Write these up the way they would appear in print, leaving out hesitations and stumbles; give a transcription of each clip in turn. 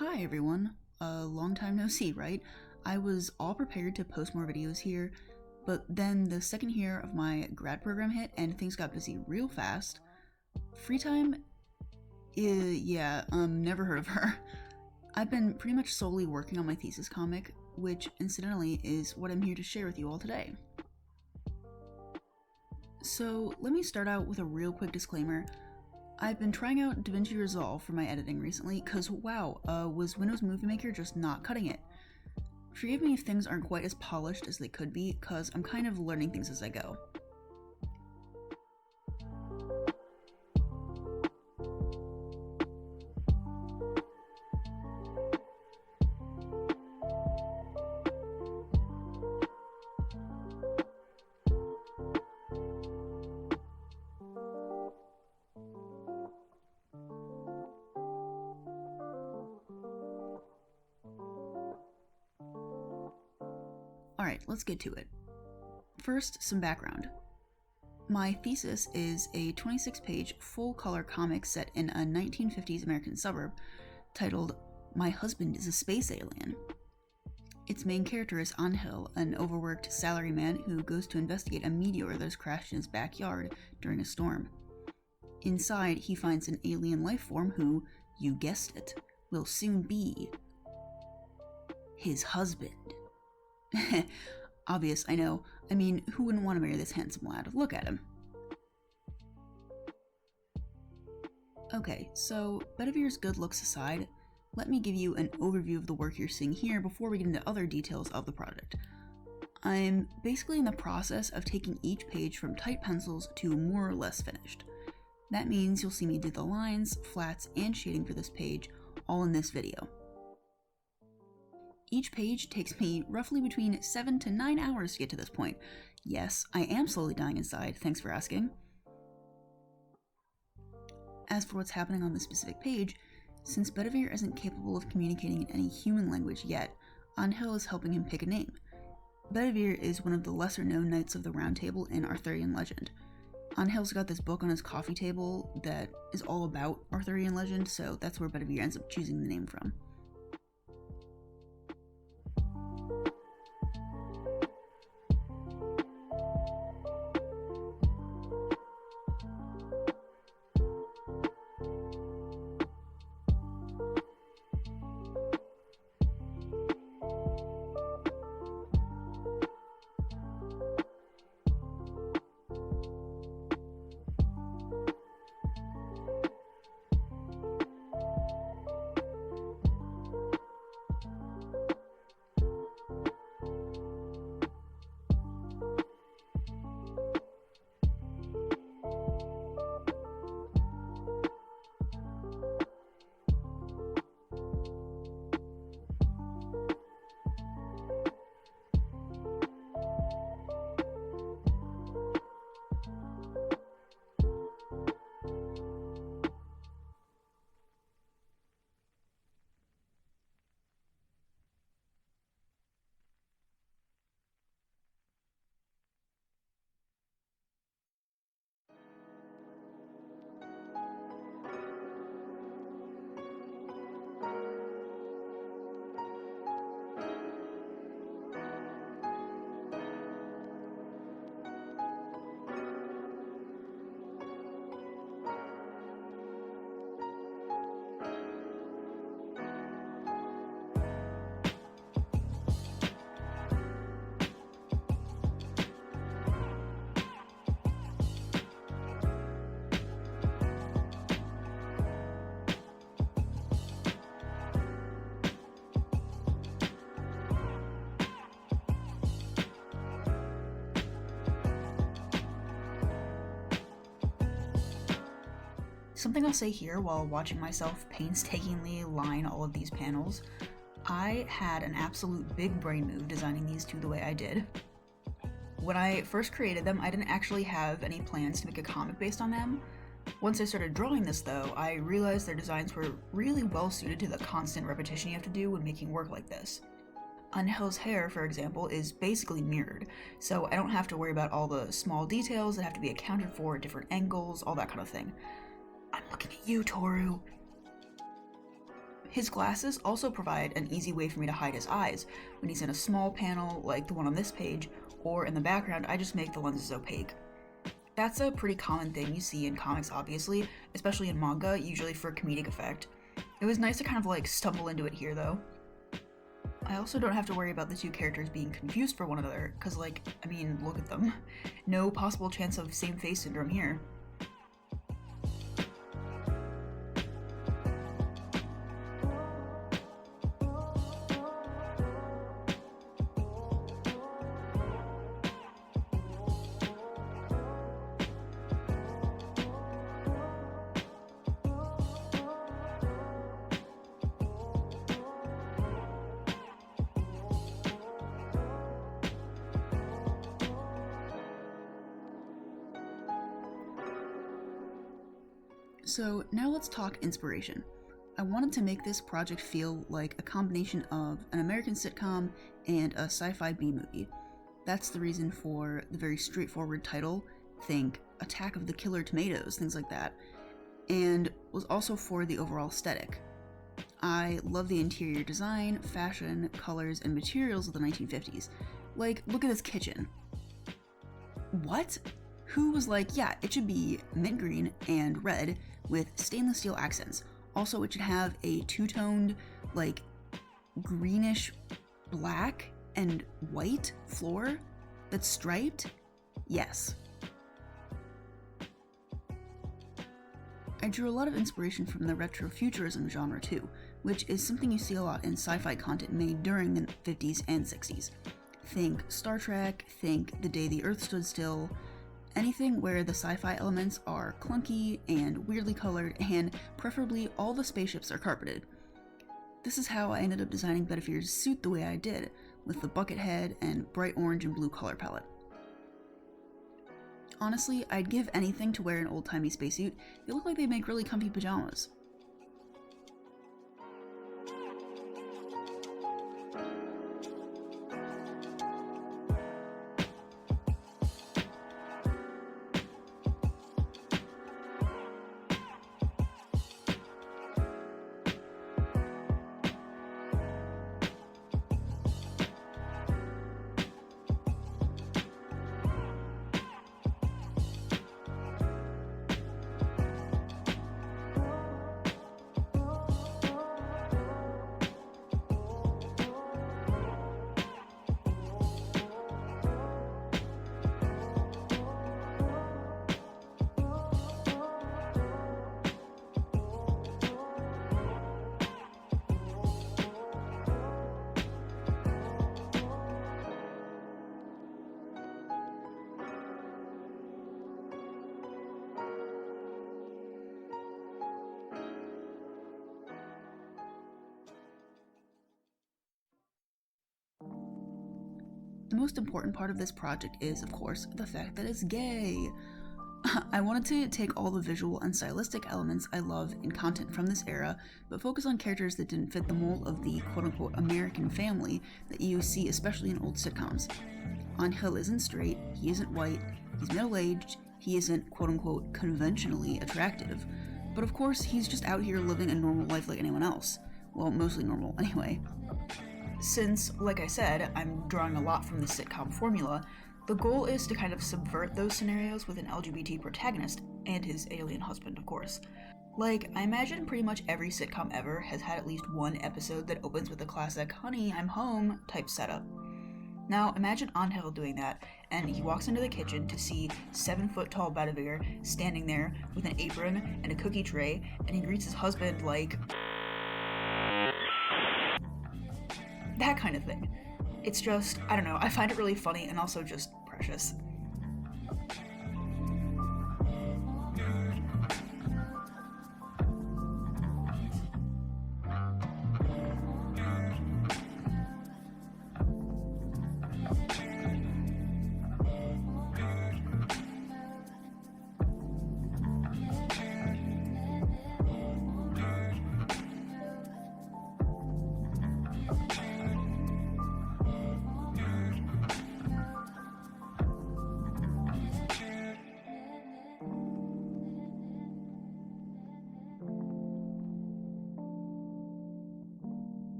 Hi everyone, long time no see, right? I was all prepared to post more videos here, but then the second year of my grad program hit and things got busy real fast. Free time? Never heard of her. I've been pretty much solely working on my thesis comic, which incidentally is what I'm here to share with you all today. So let me start out with a real quick disclaimer. I've been trying out DaVinci Resolve for my editing recently, cause wow, was Windows Movie Maker just not cutting it? Forgive me if things aren't quite as polished as they could be, cause I'm kind of learning things as I go. Alright, let's get to it. First, some background. My thesis is a 26-page full-color comic set in a 1950s American suburb titled My Husband is a Space Alien. Its main character is Angel, an overworked salaryman who goes to investigate a meteor that has crashed in his backyard during a storm. Inside, he finds an alien life form who, you guessed it, will soon be his husband. Obvious, I know. I mean, who wouldn't want to marry this handsome lad? Look at him. Okay, so Bedevere's good looks aside, let me give you an overview of the work you're seeing here before we get into other details of the project. I'm basically in the process of taking each page from tight pencils to more or less finished. That means you'll see me do the lines, flats, and shading for this page all in this video. Each page takes me roughly between 7 to 9 hours to get to this point. Yes, I am slowly dying inside, thanks for asking. As for what's happening on this specific page, since Bedivere isn't capable of communicating in any human language yet, Angel is helping him pick a name. Bedivere is one of the lesser-known Knights of the Round Table in Arthurian legend. Angel's got this book on his coffee table that is all about Arthurian legend, so that's where Bedivere ends up choosing the name from. Something I'll say here while watching myself painstakingly line all of these panels, I had an absolute big brain move designing these two the way I did. When I first created them, I didn't actually have any plans to make a comic based on them. Once I started drawing this though, I realized their designs were really well suited to the constant repetition you have to do when making work like this. Angel's hair, for example, is basically mirrored, so I don't have to worry about all the small details that have to be accounted for at different angles, all that kind of thing. I'm looking at you, Toru. His glasses also provide an easy way for me to hide his eyes. When he's in a small panel like the one on this page, or in the background, I just make the lenses opaque. That's a pretty common thing you see in comics, obviously, especially in manga, usually for comedic effect. It was nice to kind of like stumble into it here though. I also don't have to worry about the two characters being confused for one another, cause like, I mean, look at them. No possible chance of same face syndrome here. So now let's talk inspiration. I wanted to make this project feel like a combination of an American sitcom and a sci-fi B-movie. That's the reason for the very straightforward title, think Attack of the Killer Tomatoes, things like that, and was also for the overall aesthetic. I love the interior design, fashion, colors, and materials of the 1950s. Like, look at this kitchen. What? Who was like, yeah, it should be mint green and red with stainless steel accents. Also, it should have a two-toned, like, greenish black and white floor that's striped? Yes. I drew a lot of inspiration from the retrofuturism genre too, which is something you see a lot in sci-fi content made during the 50s and 60s. Think Star Trek, think The Day the Earth Stood Still, anything where the sci-fi elements are clunky and weirdly colored, and preferably all the spaceships are carpeted. This is how I ended up designing Bedivier's suit the way I did, with the bucket head and bright orange and blue color palette. Honestly, I'd give anything to wear an old-timey spacesuit. They look like they make really comfy pajamas. The most important part of this project is, of course, the fact that it's gay. I wanted to take all the visual and stylistic elements I love in content from this era, but focus on characters that didn't fit the mold of the quote-unquote American family that you see especially in old sitcoms. Angel isn't straight, he isn't white, he's middle-aged, he isn't quote-unquote conventionally attractive, but of course he's just out here living a normal life like anyone else. Well, mostly normal anyway. Since, like I said, I'm drawing a lot from the sitcom formula, the goal is to kind of subvert those scenarios with an LGBT protagonist and his alien husband, of course. Like, I imagine pretty much every sitcom ever has had at least one episode that opens with a classic "honey, I'm home" type setup. Now, imagine Angel doing that, and he walks into the kitchen to see 7-foot-tall Bedivere standing there with an apron and a cookie tray, and he greets his husband like... that kind of thing. It's just, I don't know, I find it really funny and also just precious.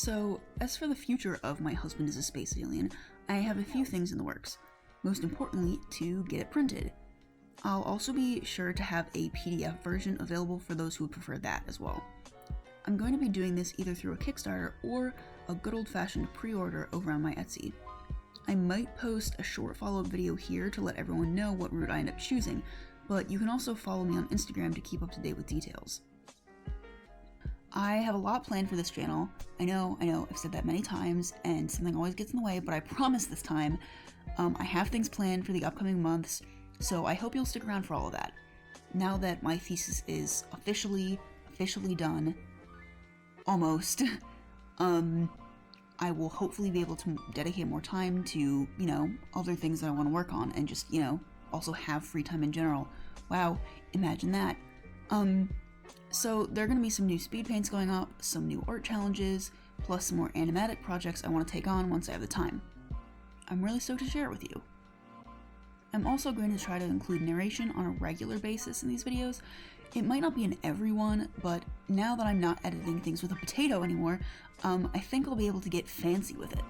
So, as for the future of My Husband is a Space Alien, I have a few things in the works. Most importantly, to get it printed. I'll also be sure to have a PDF version available for those who would prefer that as well. I'm going to be doing this either through a Kickstarter or a good old-fashioned pre-order over on my Etsy. I might post a short follow-up video here to let everyone know what route I end up choosing, but you can also follow me on Instagram to keep up to date with details. I have a lot planned for this channel. I know, I've said that many times, and something always gets in the way, but I promise this time, I have things planned for the upcoming months, so I hope you'll stick around for all of that. Now that my thesis is officially done, almost, I will hopefully be able to dedicate more time to, other things that I want to work on, and just, also have free time in general. Wow, imagine that. So there are going to be some new speed paints going up, some new art challenges, plus some more animatic projects I want to take on once I have the time. I'm really stoked to share it with you. I'm also going to try to include narration on a regular basis in these videos. It might not be in every one, but now that I'm not editing things with a potato anymore, I think I'll be able to get fancy with it.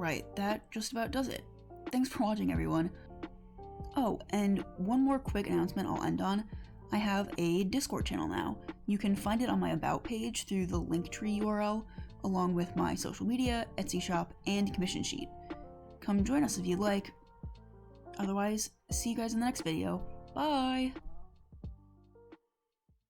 Alright, that just about does it. Thanks for watching, everyone. Oh, and one more quick announcement I'll end on. I have a Discord channel now. You can find it on my About page through the Linktree URL, along with my social media, Etsy shop, and commission sheet. Come join us if you'd like. Otherwise, see you guys in the next video. Bye!